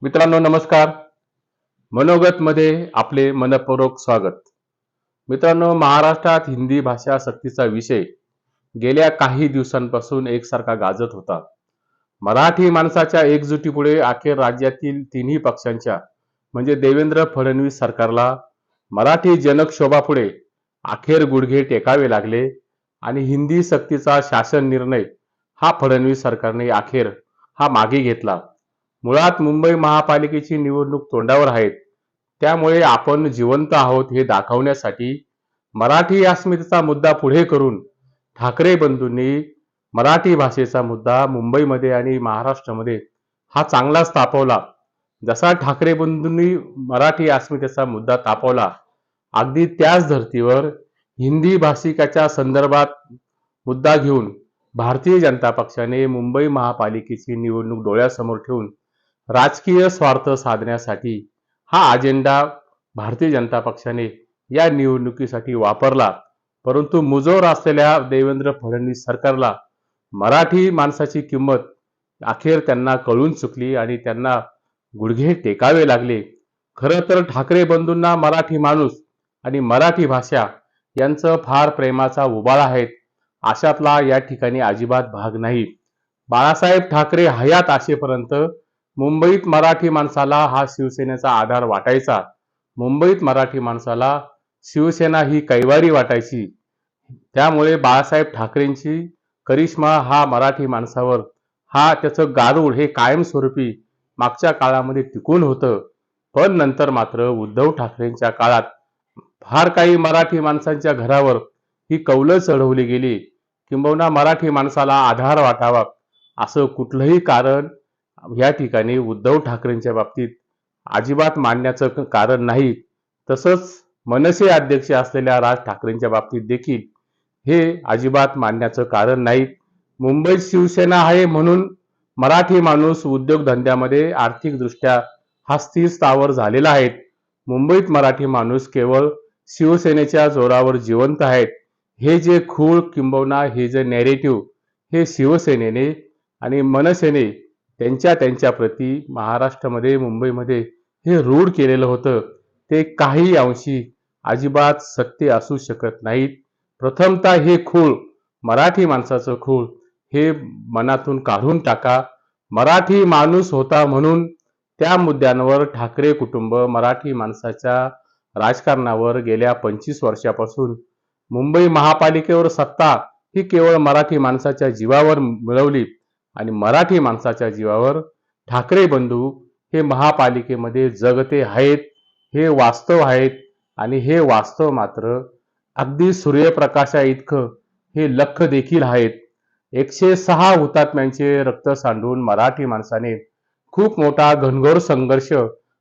मित्रांनो नमस्कार. मनोगत मध्ये आपले मनपूर्वक स्वागत. मित्रांनो, महाराष्ट्रात हिंदी भाषा सक्तीचा विषय गेल्या काही दिवसांपासून एकसारखा गाजत होता. मराठी माणसाच्या एकजुटीपुढे अखेर राज्यातील तिन्ही पक्षांच्या म्हणजे देवेंद्र फडणवीस सरकारला मराठी जनक्षोभापुढे अखेर गुडघे टेकावे लागले आणि हिंदी सक्तीचा शासन निर्णय हा फडणवीस सरकारने अखेर मागे घेतला. मुळात मुंबई महापालिकेची निवडणूक तोंडावर आहेत, त्यामुळे आपण जिवंत आहोत हे दाखवण्यासाठी मराठी अस्मितेचा मुद्दा पुढे करून ठाकरे बंधूंनी मराठी भाषेचा मुद्दा मुंबईमध्ये आणि महाराष्ट्रामध्ये हा चांगलाच तापवला. जसा ठाकरे बंधूंनी मराठी अस्मितेचा मुद्दा तापवला, अगदी त्याच धर्तीवर हिंदी भाषिकाच्या संदर्भात मुद्दा घेऊन भारतीय जनता पक्षाने मुंबई महापालिकेची निवडणूक डोळ्यासमोर ठेवून राजकीय स्वार्थ साधण्यासाठी हा अजेंडा भारतीय जनता पक्षाने या निवडणुकीसाठी वापरला. परंतु मुजोर असलेल्या देवेंद्र फडणवीस सरकारला मराठी माणसाची किंमत अखेर त्यांना कळून चुकली आणि त्यांना गुडघे टेकावे लागले. खरं तर ठाकरे बंधूंना मराठी माणूस आणि मराठी भाषा यांचं फार प्रेमाचा उबाळा आहेत, अशातला या ठिकाणी अजिबात भाग नाही. बाळासाहेब ठाकरे हयात असेपर्यंत मुंबईत मराठी माणसाला हा शिवसेनेचा आधार वाटायचा. मुंबईत मराठी माणसाला शिवसेना ही कैवारी वाटायची. त्यामुळे बाळासाहेब ठाकरेंची करिश्मा हा मराठी माणसावर त्याचं गारूड हे कायमस्वरूपी मागच्या काळामध्ये टिकून होतं. पण नंतर मात्र उद्धव ठाकरेंच्या काळात फार काही मराठी माणसांच्या घरावर ही कौलं चढवली गेली. किंबहुना मराठी माणसाला आधार वाटावा असं कुठलंही कारण या ठिकाणी उद्धव ठाकरेंच्या बाबतीत अजिबात मांडण्याचं कारण नाही. तसंच मनसे अध्यक्ष असलेल्या राज ठाकरेंच्या बाबतीत देखील हे अजिबात मांडण्याचं कारण नाही. मुंबईत शिवसेना आहे म्हणून मराठी माणूस उद्योगधंद्यामध्ये आर्थिकदृष्ट्या हा स्थिर स्थावर झालेला आहे. मुंबईत मराठी माणूस केवळ शिवसेनेच्या जोरावर जिवंत आहेत. हे जे खूळ किंबहुना हे जे नॅरेटिव्ह हे शिवसेनेने आणि मनसेने त्यांच्या प्रती महाराष्ट्रामध्ये मुंबईमध्ये हे रूढ केलेलं होतं, ते काही अंशी अजिबात सत्य असू शकत नाहीत. प्रथमतः हे खूळ, मराठी माणसाचं खूळ हे मनातून काढून टाका. मराठी माणूस होता म्हणून त्या मुद्द्यांवर ठाकरे कुटुंब मराठी माणसाच्या राजकारणावर गेल्या 25 वर्षापासून मुंबई महापालिकेवर सत्ता ही केवळ मराठी माणसाच्या जीवावर मिळवली आणि मराठी माणसाच्या जीवावर ठाकरे बंधू हे महापालिकेमध्ये जगते आहेत. हे वास्तव आहेत आणि हे वास्तव मात्र अगदी सूर्यप्रकाशा इतकं हे लख देखील आहेत. 106 हुतात्म्यांचे रक्त सांडून मराठी माणसाने खूप मोठा घनघोर संघर्ष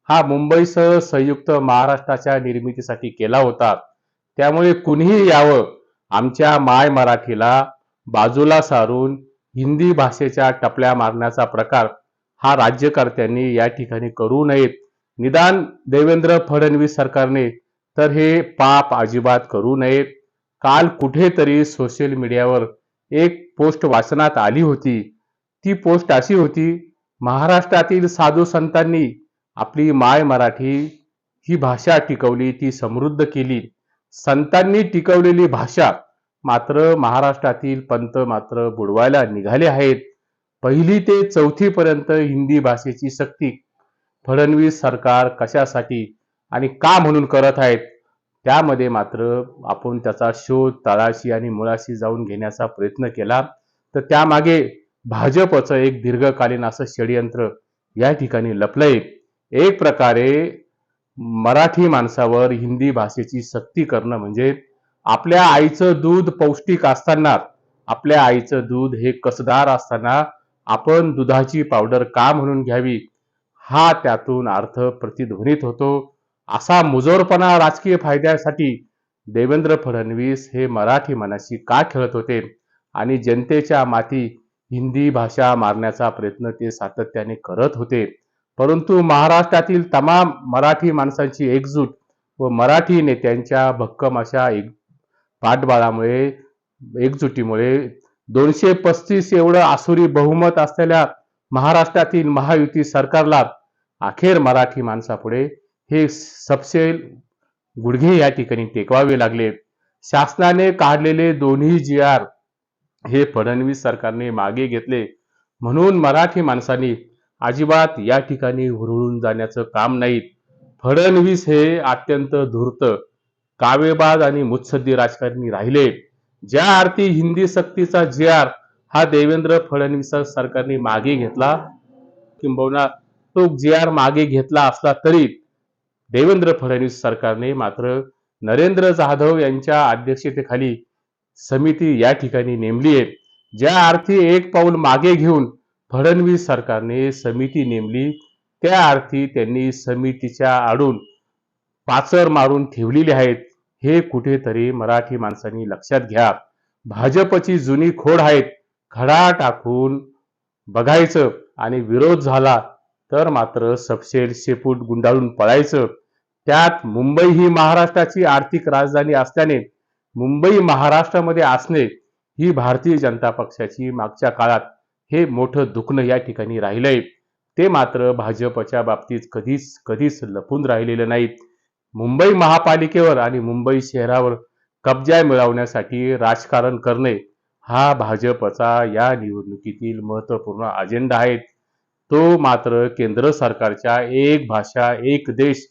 हा मुंबईसह संयुक्त महाराष्ट्राच्या निर्मितीसाठी केला होता. त्यामुळे कुणीही यावं, आमच्या माय मराठीला बाजूला सारून हिंदी भाषेच्या टपल्या मारण्याचा प्रकार हा राज्यकर्त्यांनी या ठिकाणी करू नयेत. निदान देवेंद्र फडणवीस सरकारने तर हे पाप अजिबात करू नयेत. काल कुठेतरी सोशल मीडियावर एक पोस्ट वाचनात आली होती. ती पोस्ट अशी होती, महाराष्ट्रातील साधू संतांनी आपली माय मराठी ही भाषा टिकवली, ती समृद्ध केली. संतांनी टिकवलेली भाषा मात्र महाराष्ट्रातील पंत मात्र बुडवायला निघाले आहेत. 1ली ते 4थी पर्यंत हिंदी भाषेची सक्ती फडणवीस सरकार कशासाठी आणि का म्हणून करत आहेत, त्यामध्ये मात्र आपण त्याचा शोध तळाशी आणि मुळाशी जाऊन घेण्याचा प्रयत्न केला तर त्यामागे भाजपचं एक दीर्घकालीन असं षडयंत्र या ठिकाणी लपलंय. एक प्रकारे मराठी माणसावर हिंदी भाषेची सक्ती करणं म्हणजे आपल्या आईचं दूध पौष्टिक असताना, आपल्या आईचं दूध हे कसदार असताना आपण दुधाची पावडर का म्हणून घ्यावी, हा त्यातून अर्थ प्रतिध्वनित होतो. असा मुजोरपणा राजकीय फायद्यासाठी देवेंद्र फडणवीस हे मराठी मनाशी का खेळत होते आणि जनतेच्या माती हिंदी भाषा मारण्याचा प्रयत्न ते सातत्याने करत होते. परंतु महाराष्ट्रातील तमाम मराठी माणसांची एकजूट व मराठी नेत्यांच्या भक्कम अशा पाठबळामुळे, एकजुटीमुळे 235 एवढं आसुरी बहुमत असलेल्या महाराष्ट्रातील महायुती सरकारला अखेर मराठी माणसापुढे हे सपशेल गुडघे या ठिकाणी टेकवावे लागले. शासनाने काढलेले दोन्ही GR हे फडणवीस सरकारने मागे घेतले, म्हणून मराठी माणसांनी अजिबात या ठिकाणी हुरळून जाण्याचं काम नाही. फडणवीस हे अत्यंत धूर्त, कावेबाज आणि मुत्सद्दी राजकारणी राहिले. ज्या अर्थी हिंदी सक्तीचा GR हा देवेंद्र फडणवीस सरकारने मागे घेतला, किंबहुना तो GR मागे घेतला असला तरी देवेंद्र फडणवीस सरकारने मात्र नरेंद्र जाधव यांच्या अध्यक्षतेखाली समिती या ठिकाणी नेमली आहे. ज्या अर्थी एक पाऊल मागे घेऊन फडणवीस सरकारने समिती नेमली, त्या अर्थी त्यांनी समितीच्या आडून पाचर मारून ठेवलेली आहेत. हे कुठेतरी मराठी माणसांनी लक्षात घ्या. भाजपची जुनी खोड आहेत. खडा टाकून बघायचं आणि विरोध झाला तर मात्र सपशेल शेपूट गुंडाळून पळायचं. त्यात मुंबई ही महाराष्ट्राची आर्थिक राजधानी असल्याने मुंबई महाराष्ट्रामध्ये असणे ही भारतीय जनता पक्षाची मागच्या काळात हे मोठं दुखणं या ठिकाणी राहिलंय. ते मात्र भाजपच्या बाबतीत कधीच लपून राहिलेलं नाही. मुंबई महापालिकेवर आणि मुंबई शहरावर कब्जा मिळवण्यासाठी राजकारण करणे हा भाजपचा या निवडणुकीतील महत्त्वपूर्ण अजेंडा आहे. तो मात्र केंद्र सरकारच्या एक भाषा एक देश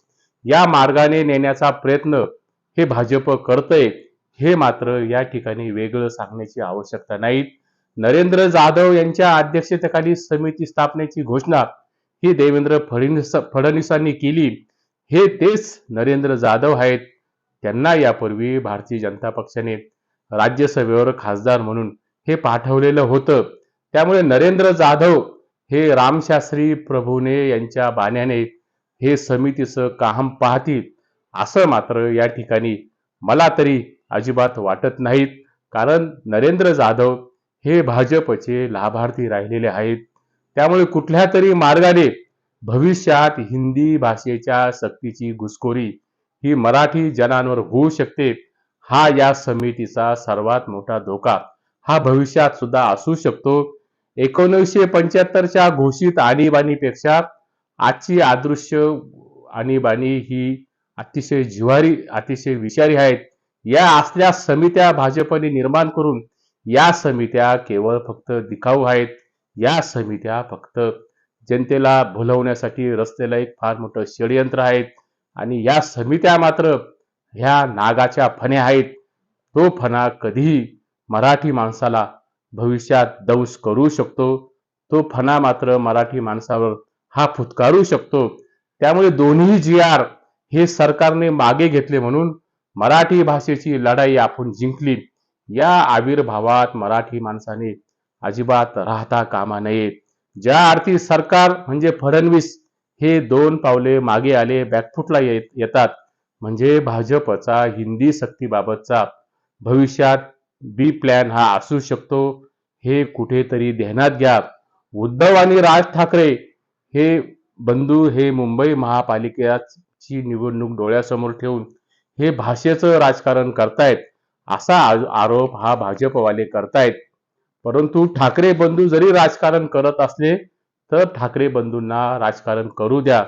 या मार्गाने नेण्याचा प्रयत्न हे भाजप करतंय, हे मात्र या ठिकाणी वेगळं सांगण्याची आवश्यकता नाही. नरेंद्र जाधव यांच्या अध्यक्षतेखाली समिती स्थापनेची घोषणा ही देवेंद्र फडणवीसांनी केली. हे तेच नरेंद्र जाधव आहेत. त्यांना यापूर्वी भारतीय जनता पक्षाने राज्यसभेवर खासदार म्हणून हे पाठवलेलं होतं. त्यामुळे नरेंद्र जाधव हे रामशास्त्री प्रभूने यांच्या बाण्याने हे समितीचं काम पाहतील असं मात्र या ठिकाणी मला तरी अजिबात वाटत नाहीत. कारण नरेंद्र जाधव हे भाजपचे लाभार्थी राहिलेले आहेत. त्यामुळे कुठल्या तरी मार्गाने भविष्यात हिंदी भाषेच्या सक्तीची घुसखोरी ही मराठी जनांवर होऊ शकते. हा या समितीचा सर्वात मोठा धोका हा भविष्यात सुद्धा असू शकतो. 1975च्या घोषित आणीबाणीपेक्षा आजची अदृश्य आणीबाणी ही अतिशय जिव्हारी, अतिशय विषारी आहेत. या असल्या समित्या भाजपने निर्माण करून या समित्या केवळ फक्त दिखाऊ आहेत. या समित्या फक्त जनतेला भुलवण्यासाठी रचलेलं एक फार मोठं षडयंत्र आहेत. आणि या समित्या मात्र ह्या नागाच्या फण्या आहेत. तो फणा कधीही मराठी माणसाला भविष्यात दंश करू शकतो. तो फणा मात्र मराठी माणसावर हा फुटकारू शकतो. त्यामुळे दोन्ही GR हे सरकारने मागे घेतले म्हणून मराठी भाषेची लढाई आपण जिंकली. या आविर्भावात मराठी माणसाने अजिबात राहता कामा नये. ज्या अर्थी सरकार म्हणजे फडणवीस हे 2 पावले मागे आले, बॅकफुटला येतात, म्हणजे भाजपचा हिंदी सक्तीबाबतचा भविष्यात बी प्लॅन हा असू शकतो. हे कुठेतरी ध्यानात घ्या. उद्धव आणि राज ठाकरे हे बंधू हे मुंबई महापालिकेची निवडणूक डोळ्यासमोर ठेवून हे भाषेचं राजकारण करतायत असा आरोप हा भाजपवाले करतायत. परंतु ठाकरे बंधू जरी राजकारण करत असले तर ठाकरे बंधूंना राजकारण करू द्या.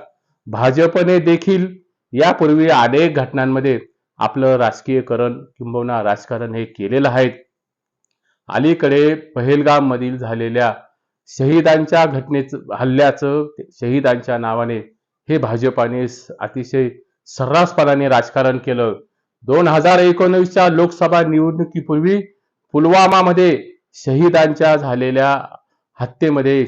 भाजपने देखील यापूर्वी अनेक घटनांमध्ये आपलं राजकीयकरण किंबहुना राजकारण हे केलेलं आहे. अलीकडे पहलगाम मधील झालेल्या शहीदांच्या हल्ल्याचं शहीदांच्या नावाने हे भाजपाने अतिशय सर्रासपणाने राजकारण केलं. 2019च्या लोकसभा निवडणुकीपूर्वी पुलवामामध्ये शहीदांच्या झालेल्या हत्येमध्ये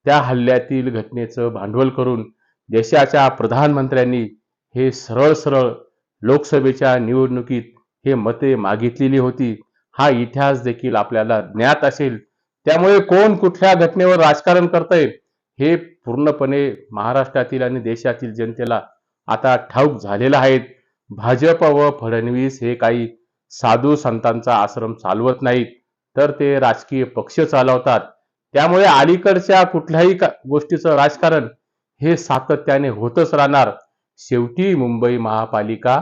त्या हल्ल्यातील घटनेचं भांडवल करून देशाच्या प्रधानमंत्र्यांनी हे सरळ लोकसभेच्या निवडणुकीत हे मते मागितलेली होती. हा इतिहास देखील आपल्याला ज्ञात असेल. त्यामुळे कोण कुठल्या घटनेवर राजकारण करतंय हे पूर्णपणे महाराष्ट्रातील आणि देशातील जनतेला आता ठाऊक झालेलं आहे. भाजप व फडणवीस हे काही साधू संतांचा आश्रम चालवत नाहीत, तर ते राजकीय पक्ष चालवतात. त्यामुळे अलीकडच्या कुठल्याही गोष्टीचं राजकारण हे सातत्याने होतच राहणार. शेवटी मुंबई महापालिका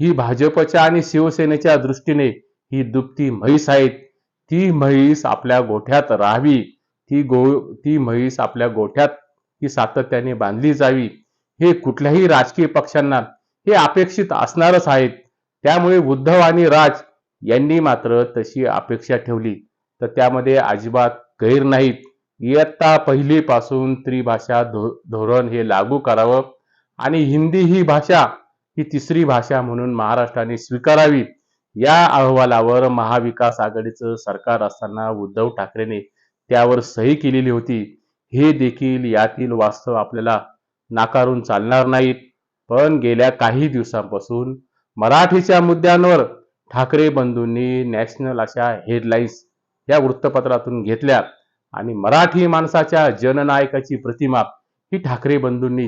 ही भाजपच्या आणि शिवसेनेच्या दृष्टीने ही दुभती म्हैस आहेत. ती म्हैस आपल्या गोठ्यात राहावी, ती म्हैस आपल्या गोठ्यात ही सातत्याने बांधली जावी हे कुठल्याही राजकीय पक्षांना हे अपेक्षित असणारच आहेत. त्यामुळे उद्धव आणि राज यांनी मात्र तशी अपेक्षा ठेवली तर त्यामध्ये अजिबात गैर नाहीत. इयत्ता पहिलीपासून त्रिभाषा धोरण हे लागू करावं आणि हिंदी ही भाषा ही तिसरी भाषा म्हणून महाराष्ट्राने स्वीकारावी. या अहवालावर महाविकास आघाडीचं सरकार असताना उद्धव ठाकरेने त्यावर सही केलेली होती. हे देखील यातील वास्तव आपल्याला नाकारून चालणार नाहीत. पण गेल्या काही दिवसांपासून मराठीच्या मुद्द्यांवर ठाकरे बंधूंनी नॅशनल अशा हेडलाईन्स या वृत्तपत्रातून घेतल्या आणि मराठी माणसाच्या जननायकाची प्रतिमा ही ठाकरे बंधूंनी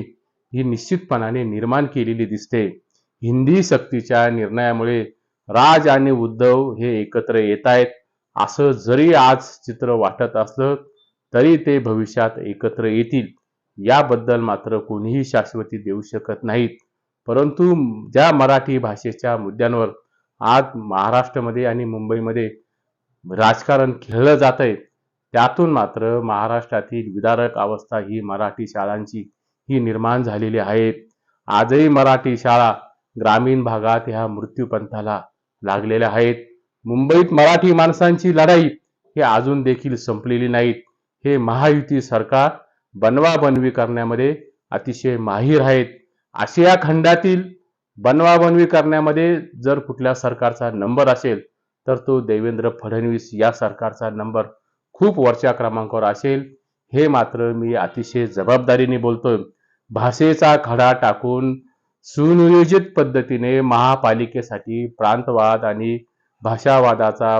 ही निश्चितपणाने निर्माण केलेली दिसते. हिंदी सक्तीच्या निर्णयामुळे राज आणि उद्धव हे एकत्र येत आहेत असं जरी आज चित्र वाटत असलं तरी ते भविष्यात एकत्र येतील याबद्दल मात्र कोणीही शाश्वती देऊ शकत नाहीत. परंतु ज्या मराठी भाषेच्या मुद्द्यांवर आज महाराष्ट्रामध्ये आणि मुंबईमध्ये राजकारण खेळलं जात आहे त्यातून मात्र महाराष्ट्रातील विदारक अवस्था ही मराठी शाळांची ही निर्माण झालेली आहे. आजही मराठी शाळा ग्रामीण भागात ह्या मृत्यूपंथाला लागलेल्या आहेत. मुंबईत मराठी माणसांची लढाई ही अजून देखील संपलेली नाहीत. हे महायुती सरकार बनवाबनवी करण्यामध्ये अतिशय माहीर आहेत. आशिया खंडातील बनवाबनवी करण्यामध्ये जर कुठल्या सरकारचा नंबर असेल तर तो देवेंद्र फडणवीस या सरकारचा नंबर खूप वरच्या क्रमांकावर असेल. हे मात्र मी अतिशय जबाबदारीने बोलतोय. भाषेचा खडा टाकून सुनियोजित पद्धतीने महापालिकेसाठी प्रांतवाद आणि भाषावादाचा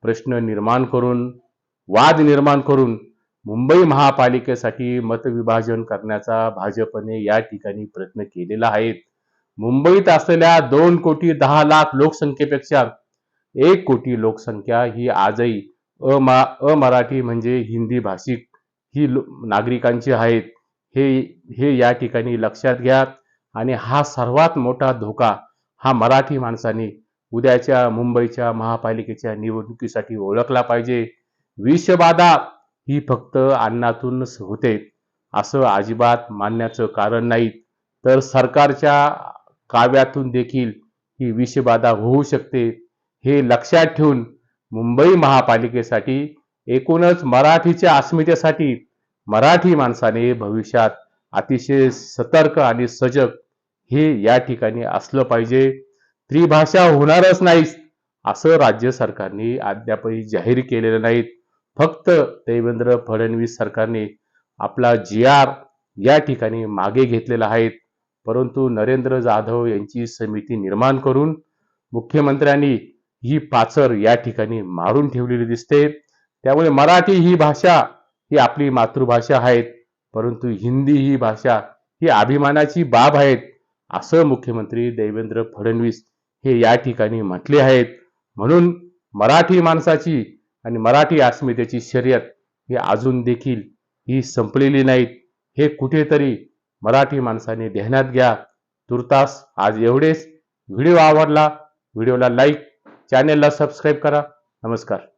प्रश्न निर्माण करून वाद निर्माण करून मुंबई महापालिकेसाठी मतविभाजन करण्याचा भाजपने या ठिकाणी प्रयत्न केलेला आहे. मुंबईत असलेल्या 2,10,00,000 लोकसंख्येपेक्षा 1 कोटी लोकसंख्या ही आजही अमराठी म्हणजे हिंदी भाषिक ही नागरिकांची आहेत. हे या ठिकाणी लक्षात घ्या आणि हा सर्वात मोठा धोका हा मराठी माणसांनी उद्याच्या मुंबईच्या महापालिकेच्या निवडणुकीसाठी ओळखला पाहिजे. विषबाधा ही फक्त अन्नातूनच होते असं अजिबात मानण्याचं कारण नाही तर सरकारच्या काव्यातून देखील ही विषबाधा होऊ शकते. हे लक्षात ठेवून मुंबई महापालिकेसाठी एकूणच मराठीच्या अस्मितेसाठी मराठी माणसाने भविष्यात अतिशय सतर्क आणि सजग हे या ठिकाणी असलं पाहिजे. त्रिभाषा होणारच नाही असं राज्य सरकारने अद्यापही जाहीर केलेलं नाही. फक्त देवेंद्र फडणवीस सरकारने आपला GR या ठिकाणी मागे घेतलेला आहे. परंतु नरेंद्र जाधव यांची समिती निर्माण करून मुख्यमंत्र्यांनी ही पाचर या ठिकाणी मारून ठेवलेली दिसते. त्यामुळे मराठी ही भाषा ही आपली मातृभाषा आहे परंतु हिंदी ही भाषा ही अभिमानाची बाब आहे असं मुख्यमंत्री देवेंद्र फडणवीस हे या ठिकाणी म्हटले आहेत. म्हणून मराठी माणसाची आणि मराठी अस्मितेची शर्यत ही अजून देखील ही संपलेली नाही. हे कुठेतरी मराठी माणसाने ध्यानात घ्या. तुर्तास आज एवढेच. व्हिडिओ आवडला व्हिडिओला लाईक चॅनेलला सबस्क्राईब करा. नमस्कार.